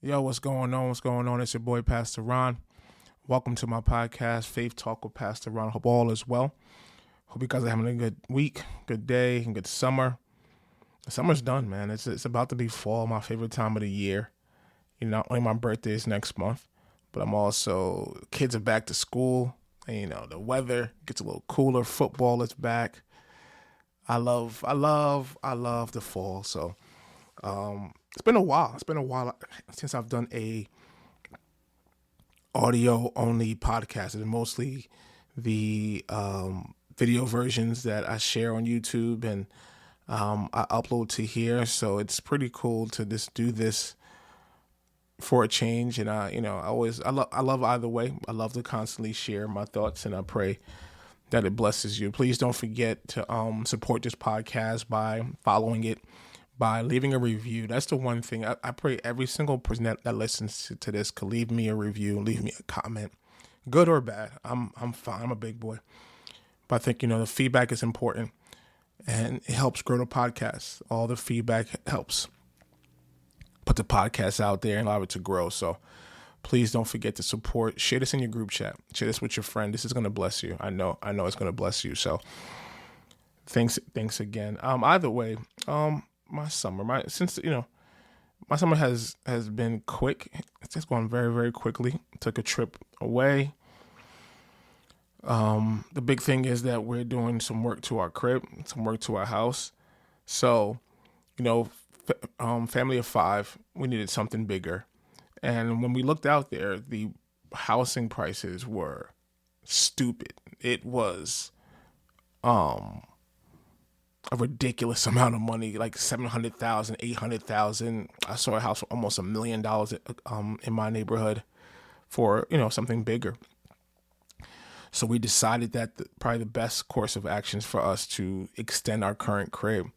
Yo, what's going on? What's going on? It's your boy, Pastor Ron. Welcome to my podcast, Faith Talk with Pastor Ron. Hope all is well. Hope you guys are having a good week, good day, and good summer. The summer's done, man. It's about to be fall, my favorite time of the year. Not only my birthday is next month, but I'm also, kids are back to school. And, the weather gets a little cooler. Football is back. I love the fall. So, it's been a while. It's been a while since I've done a audio only podcast. It's mostly the video versions that I share on YouTube and I upload to here. So it's pretty cool to just do this for a change. And I love either way. I love to constantly share my thoughts, and I pray that it blesses you. Please don't forget to support this podcast by following it, by leaving a review. That's the one thing. I pray every single person that listens to this could leave me a review, leave me a comment, good or bad. I'm fine. I'm a big boy. But I think, the feedback is important, and it helps grow the podcast. All the feedback helps put the podcast out there and allow it to grow. So please don't forget to support. Share this in your group chat. Share this with your friend. This is going to bless you. I know it's going to bless you. So thanks again. Either way, my summer, my summer has been quick. It's just going very, very quickly. Took a trip away. The big thing is that we're doing some work to our crib, some work to our house. So, family of 5, we needed something bigger. And when we looked out there, the housing prices were stupid. It was, a ridiculous amount of money, like $700,000, $800,000. I saw a house for almost $1 million in my neighborhood for something bigger. So we decided that probably the best course of action is for us to extend our current crib.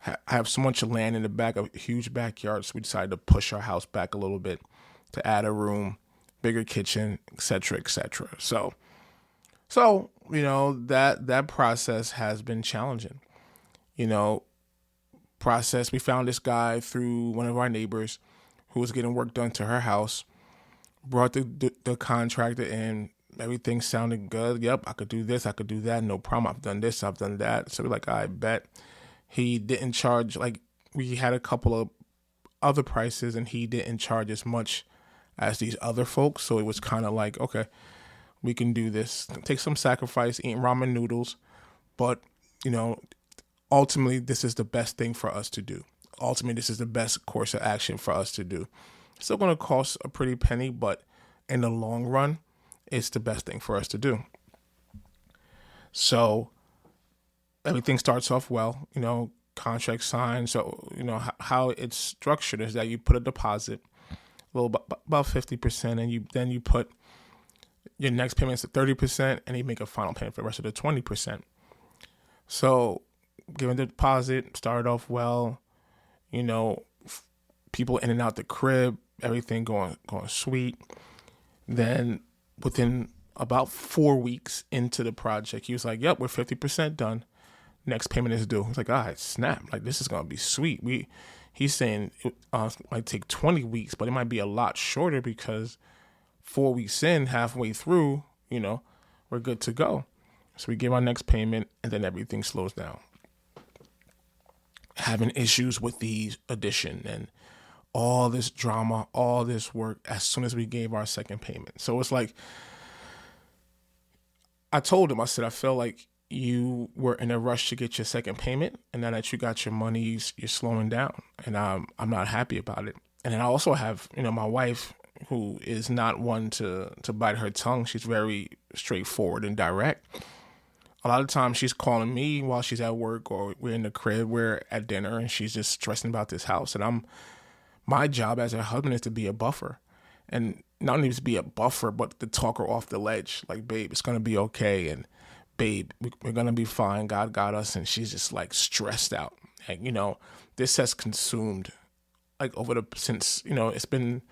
I have so much land in the back, a huge backyard, so we decided to push our house back a little bit to add a room, bigger kitchen, etc., etc. So that process has been challenging. We found this guy through one of our neighbors who was getting work done to her house, brought the contractor in. Everything sounded good. Yep, I could do this, I could do that, no problem. I've done this, I've done that. So we're like, I bet. He didn't charge, we had a couple of other prices, and he didn't charge as much as these other folks. So it was kind of like, okay, we can do this. Take some sacrifice, eating ramen noodles, but, ultimately, this is the best thing for us to do. Ultimately, this is the best course of action for us to do. It's still going to cost a pretty penny, but in the long run, it's the best thing for us to do. So everything starts off well, contract signed. So, how it's structured is that you put a deposit, about 50%, and then you put your next payments to 30%, and you make a final payment for the rest of the 20%. So giving the deposit started off well, people in and out the crib, everything going sweet. Then within about 4 weeks into the project, he was like, yep, we're 50% done. Next payment is due. He's like, all right, snap. This is going to be sweet. He's saying it might take 20 weeks, but it might be a lot shorter because 4 weeks in, halfway through, we're good to go. So we give our next payment, and then everything slows down. Having issues with the addition and all this drama, all this work as soon as we gave our second payment. So it's like, I told him, I said, I feel like you were in a rush to get your second payment, and now that you got your money, you're slowing down, and I'm not happy about it. And then I also have, my wife, who is not one to bite her tongue. She's very straightforward and direct. A lot of times she's calling me while she's at work, or we're in the crib, we're at dinner, and she's just stressing about this house. And my job as her husband is to be a buffer, and not only to be a buffer, but to talk her off the ledge. Like, babe, it's going to be okay. And babe, we're going to be fine. God got us. And she's just stressed out. And, this has consumed since, it's been,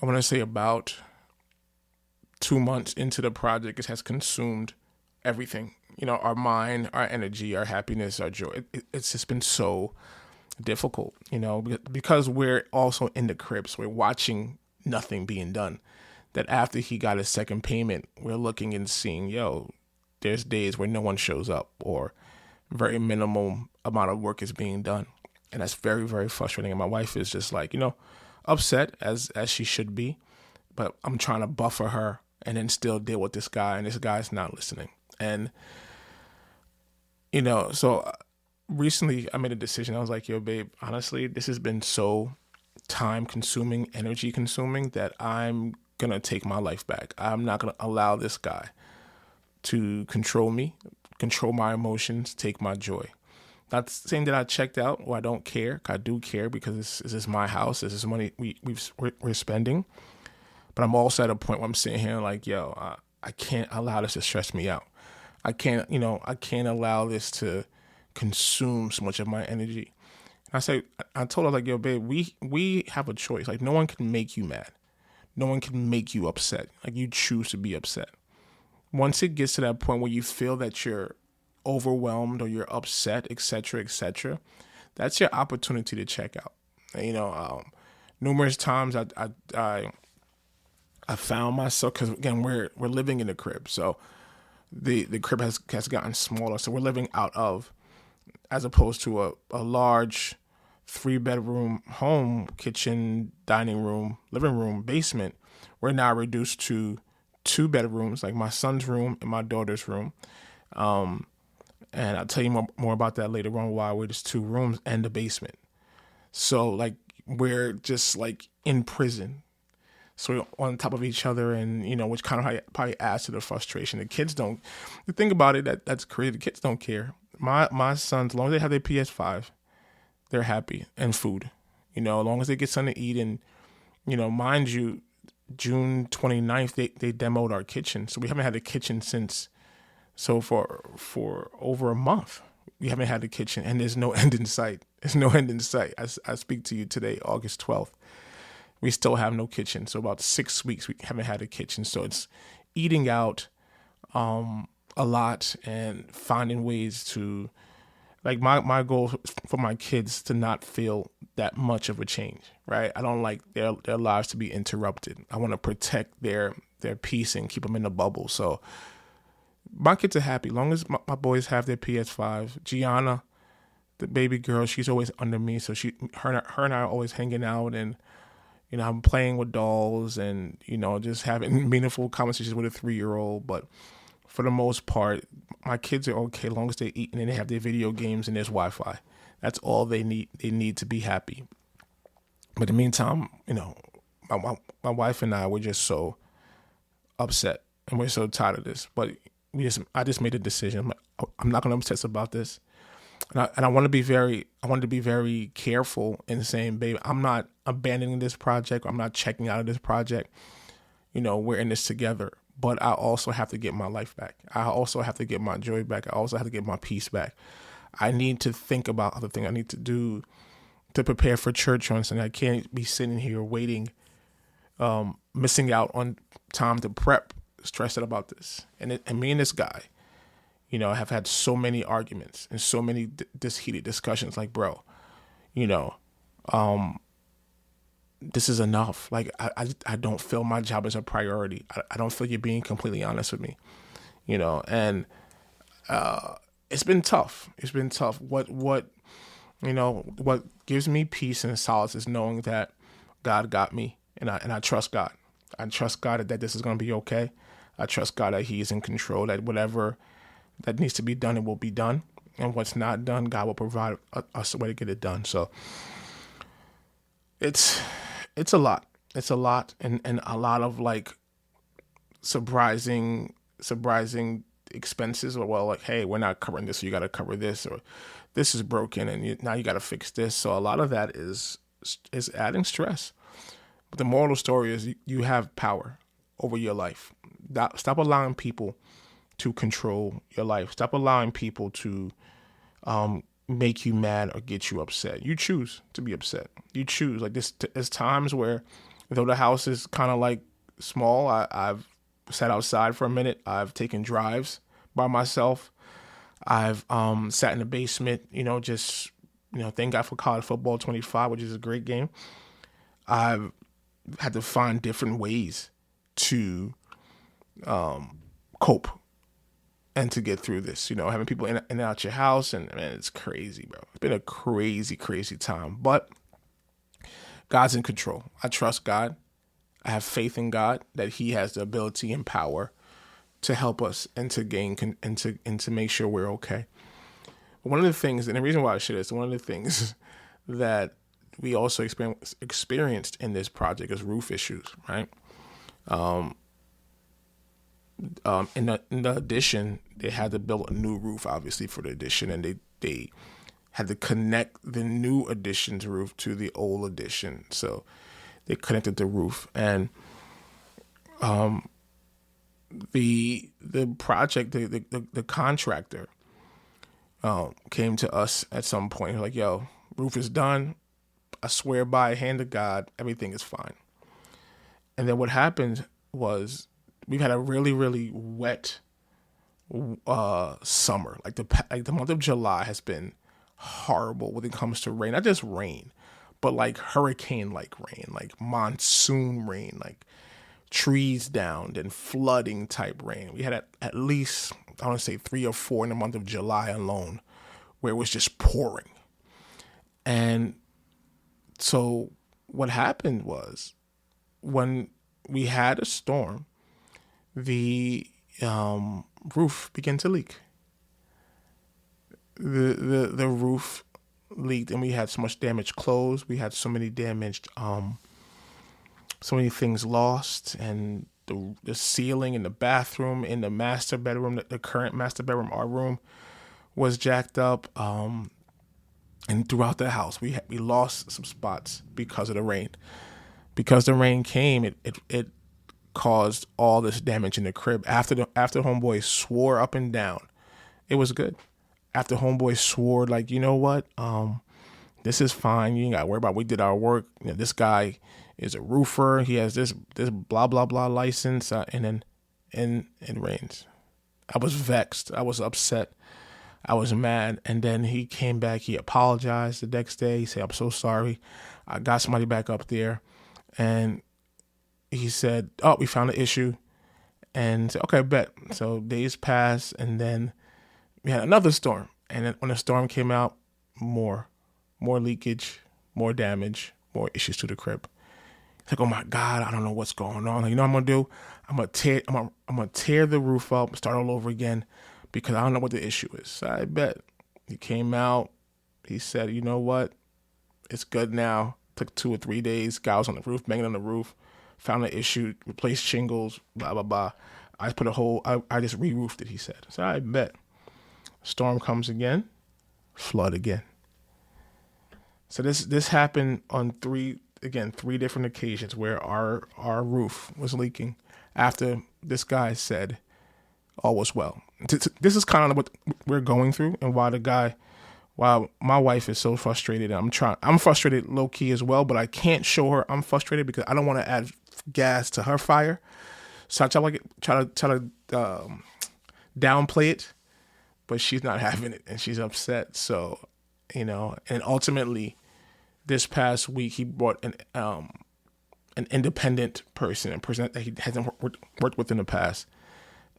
I want to say about 2 months into the project, it has consumed everything, our mind, our energy, our happiness, our joy. It's just been so difficult, because we're also in the cribs. We're watching nothing being done. That after he got his second payment, we're looking and seeing, there's days where no one shows up or very minimal amount of work is being done. And that's very, very frustrating. And my wife is just like, upset as she should be. But I'm trying to buffer her and then still deal with this guy. And this guy's not listening. And, so recently I made a decision. I was like, babe, honestly, this has been so time consuming, energy consuming that I'm going to take my life back. I'm not going to allow this guy to control me, control my emotions, take my joy. Not saying that I checked out or I don't care. I do care because this is my house. This is money we're spending. But I'm also at a point where I'm sitting here like, I can't allow this to stress me out. I can't allow this to consume so much of my energy. And I told her like, babe, we have a choice. Like, no one can make you mad. No one can make you upset. Like, you choose to be upset. Once it gets to that point where you feel that you're overwhelmed or you're upset, etc., that's your opportunity to check out. Numerous times I found myself, because again we're living in a crib, so the crib has gotten smaller, so we're living out of, as opposed to a large 3-bedroom home, kitchen, dining room, living room, basement. We're now reduced to 2 bedrooms, like my son's room and my daughter's room. And I'll tell you more about that later on, why we're just 2 rooms and the basement. So like we're just like in prison. So we're on top of each other, and which kind of probably adds to the frustration. The kids don't. The thing about it that's crazy. The kids don't care. My sons, as long as they have their PS5, they're happy, and food. As long as they get something to eat, and mind you, June 29th they demoed our kitchen, so we haven't had a kitchen since. So for over a month, we haven't had a kitchen, and there's no end in sight. There's no end in sight. I speak to you today, August 12th. We still have no kitchen. So about 6 weeks we haven't had a kitchen. So it's eating out a lot and finding ways to, like, my goal for my kids to not feel that much of a change, right? I don't like their lives to be interrupted. I want to protect their peace and keep them in a bubble. So my kids are happy. As long as my boys have their PS5. Gianna, the baby girl, she's always under me. So her and I are always hanging out, and I'm playing with dolls and, just having meaningful conversations with a 3-year-old. But for the most part, my kids are okay as long as they eat and they have their video games and there's Wi-Fi. That's all they need. They need to be happy. But in the meantime, my wife and I, we're just so upset and we're so tired of this. But I just made a decision. I'm not going to obsess about this. And I want to be very careful in saying, babe, I'm not abandoning this project. I'm not checking out of this project. We're in this together. But I also have to get my life back. I also have to get my joy back. I also have to get my peace back. I need to think about other things I need to do to prepare for church on Sunday. I can't be sitting here waiting, missing out on time to prep, stressed out about this. And me and this guy, have had so many arguments and so many heated discussions. Like, bro, this is enough. Like, I don't feel my job is a priority. I don't feel you're being completely honest with me, and it's been tough. It's been tough. What gives me peace and solace is knowing that God got me, and I trust God. I trust God that this is going to be okay. I trust God that He is in control, that whatever that needs to be done, it will be done. And what's not done, God will provide us a way to get it done. So it's a lot. It's a lot, and a lot of like surprising expenses. Or, well, like, hey, we're not covering this, so you got to cover this, or this is broken and now you got to fix this. So a lot of that is adding stress. But the moral of the story is you have power over your life. Stop allowing people to control your life. Stop allowing people to make you mad or get you upset. You choose to be upset. You choose. Like, there's times where, though the house is kind of like small, I've sat outside for a minute. I've taken drives by myself. I've sat in the basement, just thank God for college football 25, which is a great game. I've had to find different ways to cope and to get through this. Having people in and out your house, and man, it's crazy, bro. It's been a crazy, crazy time. But God's in control. I trust God. I have faith in God that He has the ability and power to help us and to gain and to make sure we're okay. One of the things, and the reason why I share this, one of the things that we also experienced in this project is roof issues, right? In the addition, they had to build a new roof, obviously, for the addition, and they had to connect the new addition's roof to the old addition. So they connected the roof, and the project, the contractor came to us at some point. Like, yo, roof is done. I swear by hand of God, everything is fine. And then what happened was we've had a really, really wet summer. Like the month of July has been horrible when it comes to rain. Not just rain, but like hurricane-like rain, like monsoon rain, like trees down and flooding type rain. We had at least, I want to say 3 or 4 in the month of July alone, where it was just pouring. And so what happened was when we had a storm, the roof began to leak. The roof leaked, and we had so much damaged clothes. We had so many damaged, so many things lost, and the ceiling in the bathroom, in the master bedroom, the current master bedroom, our room, was jacked up. And throughout the house, we lost some spots because of the rain. Because the rain came, it caused all this damage in the crib. After homeboy swore up and down, it was good. After homeboy swore, like, you know what, this is fine. You ain't got to worry about it. We did our work. This guy is a roofer. He has this blah blah blah license, and then it rains. I was vexed. I was upset. I was mad. And then he came back. He apologized the next day. He said, I'm so sorry. I got somebody back up there. And he said, oh, we found an issue. And said, okay, bet. So days passed, and then we had another storm. And then when the storm came out, more leakage, more damage, more issues to the crib. It's like, oh my God, I don't know what's going on. Like, you know what I'm gonna do? I'm gonna tear the roof up, start all over again, because I don't know what the issue is. So I bet. He came out. He said, you know what? It's good now. Took 2 or 3 days. Guy was on the roof, banging on the roof. Found the issue, replaced shingles, blah, blah, blah. I just re-roofed it, he said. So I bet. Storm comes again. Flood again. So this happened on 3 different occasions where our roof was leaking after this guy said all was well. This is kind of what we're going through, and why my wife is so frustrated. And I'm frustrated low key as well, but I can't show her I'm frustrated because I don't want to add gas to her fire. So I try to downplay it, but she's not having it and she's upset. So, and ultimately this past week he brought an independent person, a person that he hasn't worked with in the past,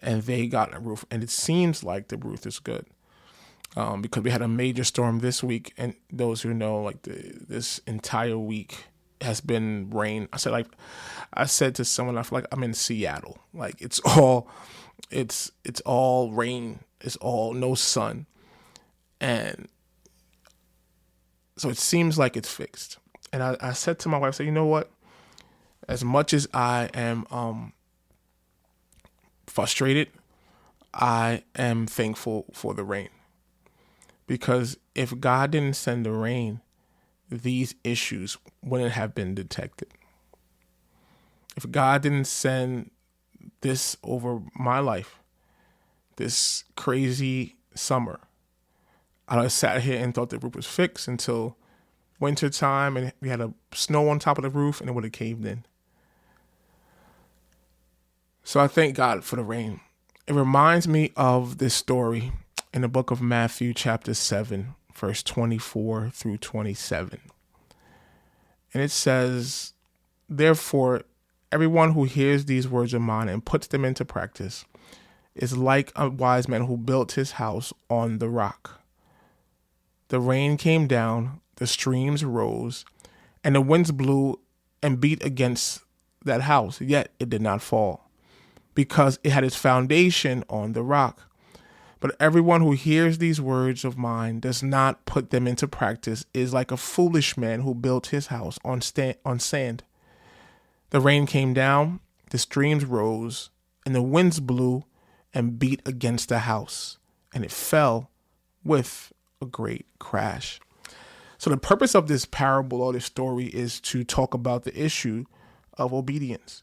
and they got a roof, and it seems like the roof is good. Because we had a major storm this week, and those who know, like this entire week has been rain. I said to someone, I feel like I'm in Seattle. Like it's all rain. It's all no sun, and so it seems like it's fixed. And I said to my wife, you know what? As much as I am frustrated, I am thankful for the rain. Because if God didn't send the rain, these issues wouldn't have been detected. If God didn't send this over my life, this crazy summer, I would have sat here and thought the roof was fixed until winter time, and we had a snow on top of the roof, and it would have caved in. So I thank God for the rain. It reminds me of this story in the book of Matthew chapter 7, verse 24 through 27. And it says, therefore, everyone who hears these words of mine and puts them into practice is like a wise man who built his house on the rock. The rain came down, the streams rose, and the winds blew and beat against that house, yet it did not fall, because it had its foundation on the rock. But everyone who hears these words of mine does not put them into practice is like a foolish man who built his house on sand. The rain came down, the streams rose, and the winds blew and beat against the house, and it fell with a great crash. So the purpose of this parable or this story is to talk about the issue of obedience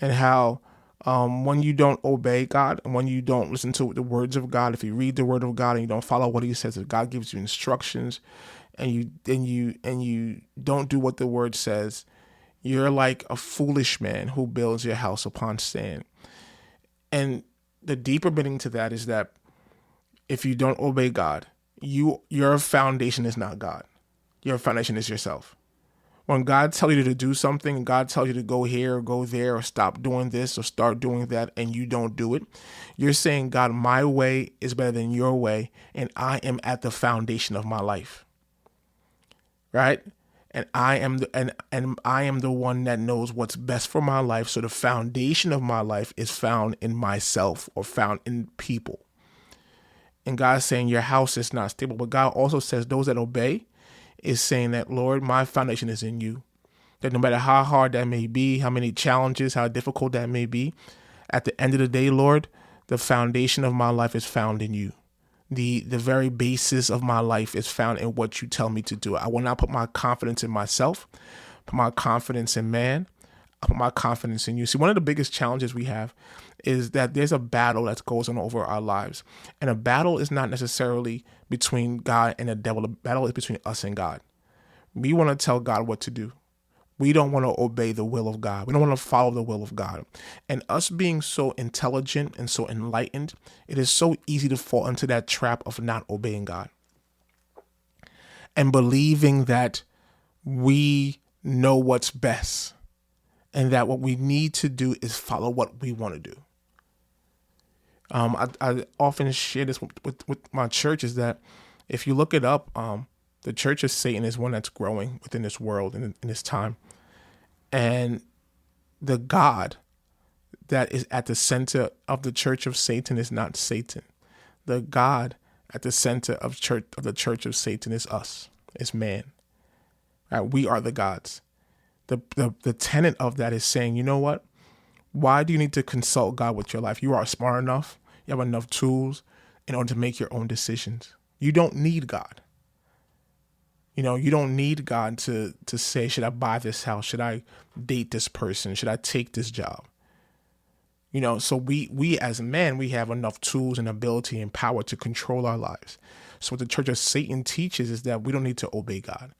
and how when you don't obey God and when you don't listen to the words of God, if you read the word of God and you don't follow what he says, if God gives you instructions and you don't do what the word says, you're like a foolish man who builds your house upon sand. And the deeper meaning to that is that if you don't obey God, your foundation is not God. Your foundation is yourself. When God tells you to do something, God tells you to go here or go there or stop doing this or start doing that, and you don't do it, you're saying, God, my way is better than your way, and I am at the foundation of my life. Right? And I am the one that knows what's best for my life. So the foundation of my life is found in myself or found in people. And God's saying your house is not stable. But God also says those that obey is saying that, Lord, my foundation is in you. That no matter how hard that may be, how many challenges, how difficult that may be, at the end of the day, Lord, the foundation of my life is found in you. The very basis of my life is found in what you tell me to do. I will not put my confidence in myself, put my confidence in man. I put my confidence in you. See, one of the biggest challenges we have is that there's a battle that goes on over our lives. And a battle is not necessarily between God and the devil. The battle is between us and God. We want to tell God what to do. We don't want to obey the will of God. We don't want to follow the will of God. And us being so intelligent and so enlightened, it is so easy to fall into that trap of not obeying God and believing that we know what's best and that what we need to do is follow what we want to do. I often share this with my church is that if you look it up, the Church of Satan is one that's growing within this world in this time. And the God that is at the center of the Church of Satan is not Satan. The God at the center of the Church of Satan is us, is man. Right? We are the gods. The tenet of that is saying, you know what? Why do you need to consult God with your life? You are smart enough. You have enough tools in order to make your own decisions. You don't need God. You don't need God to say, should I buy this house? Should I date this person? Should I take this job? So we as men, we have enough tools and ability and power to control our lives. So what the Church of Satan teaches is that we don't need to obey God.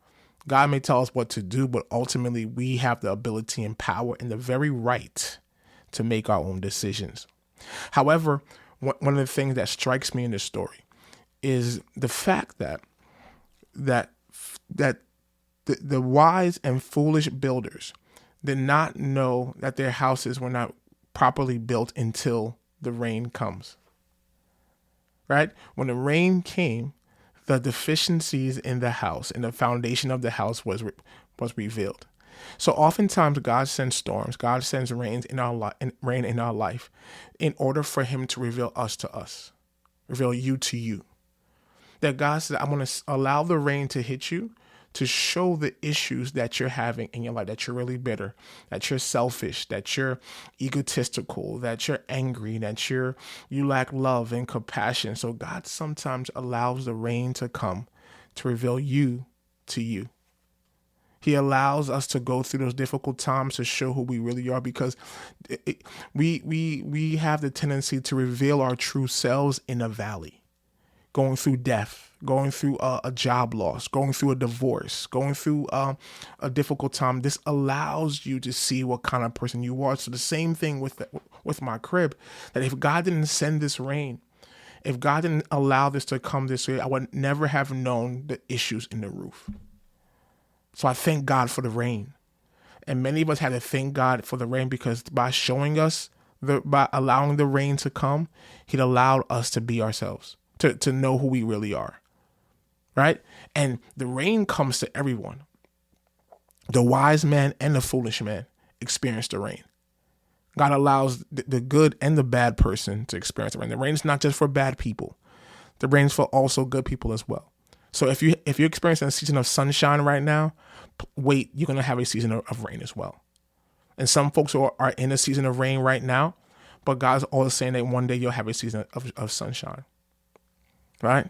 God may tell us what to do, but ultimately we have the ability and power and the very right to make our own decisions. However, one of the things that strikes me in this story is the fact that the wise and foolish builders did not know that their houses were not properly built until the rain comes. Right? When the rain came, the deficiencies in the house and the foundation of the house was revealed. So oftentimes God sends storms, God sends rain in our life in order for him to reveal us to us, reveal you to you. That God said, I'm going to allow the rain to hit you to show the issues that you're having in your life, that you're really bitter, that you're selfish, that you're egotistical, that you're angry, that you lack love and compassion. So God sometimes allows the rain to come to reveal you to you. He allows us to go through those difficult times to show who we really are, because we have the tendency to reveal our true selves in a valley, going through death, going through a job loss, going through a divorce, going through a difficult time. This allows you to see what kind of person you are. So the same thing with my crib, that if God didn't send this rain, If God didn't allow this to come this way, I would never have known the issues in the roof. So I thank God for the rain. And many of us had to thank God for the rain, because by showing us, by allowing the rain to come, He'd allowed us to be ourselves, to know who we really are, right? And the rain comes to everyone. The wise man and the foolish man experience the rain. God allows the good and the bad person to experience the rain. The rain is not just for bad people. The rain is for also good people as well. So if you're experiencing a season of sunshine right now, wait, you're going to have a season of rain as well. And some folks are in a season of rain right now, but God's always saying that one day you'll have a season of sunshine, right?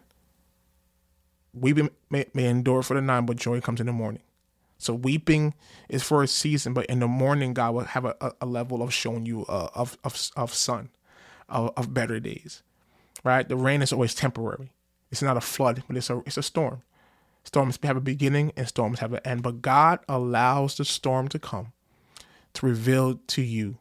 Weeping may endure for the night, but joy comes in the morning. So weeping is for a season, but in the morning, God will have a level of showing you of sun, of better days, right? The rain is always temporary. It's not a flood, but it's a storm. Storms have a beginning and storms have an end, but God allows the storm to come to reveal to you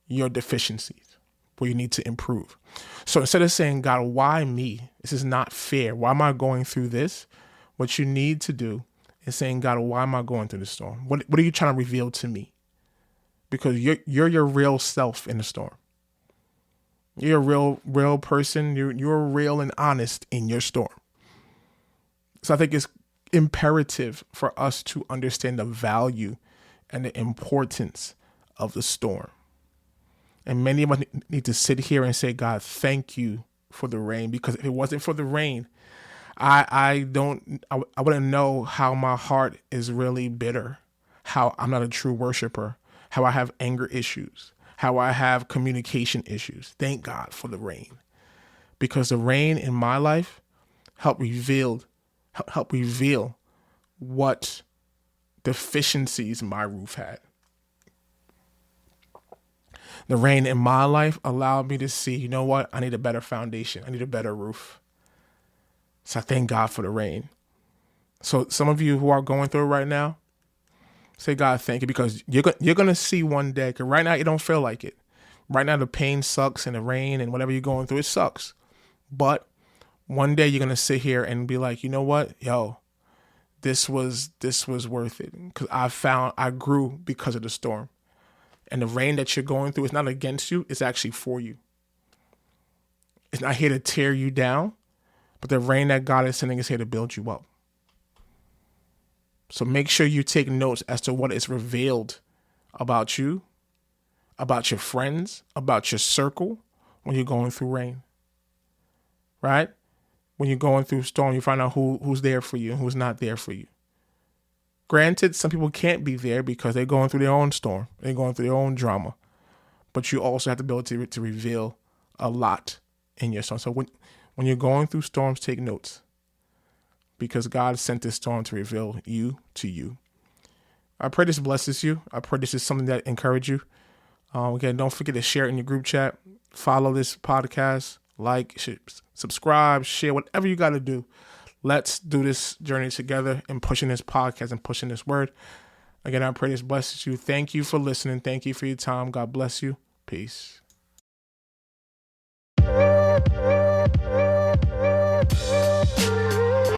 your deficiencies, where you need to improve. So instead of saying, God, why me? This is not fair. Why am I going through this? What you need to do is saying, God, why am I going through the storm? What are you trying to reveal to me? Because you're your real self in the storm. You're a real person. You're real and honest in your storm. So I think it's imperative for us to understand the value and the importance of the storm. And many of us need to sit here and say, God, thank you for the rain, because if it wasn't for the rain, I wouldn't know how my heart is really bitter, how I'm not a true worshiper, how I have anger issues, how I have communication issues. Thank God for the rain, because the rain in my life helped reveal what deficiencies my roof had. The rain in my life allowed me to see, you know what? I need a better foundation. I need a better roof. So I thank God for the rain. So some of you who are going through it right now, say, God, thank you, because you're going to see one day, because right now you don't feel like it. Right now the pain sucks, and the rain and whatever you're going through, it sucks. But one day you're going to sit here and be like, you know what? Yo, this was worth it, because I grew because of the storm. And the rain that you're going through is not against you. It's actually for you. It's not here to tear you down, but the rain that God is sending is here to build you up. So make sure you take notes as to what is revealed about you, about your friends, about your circle when you're going through rain, right? When you're going through storm, you find out who's there for you and who's not there for you. Granted, some people can't be there because they're going through their own storm. They're going through their own drama. But you also have the ability to reveal a lot in your storm. So when you're going through storms, take notes, because God sent this storm to reveal you to you. I pray this blesses you. I pray this is something that encourages you. Again, don't forget to share it in your group chat. Follow this podcast. Like, subscribe, share, whatever you got to do. Let's do this journey together and pushing this podcast and pushing this word. Again, I pray this blesses you. Thank you for listening. Thank you for your time. God bless you. Peace.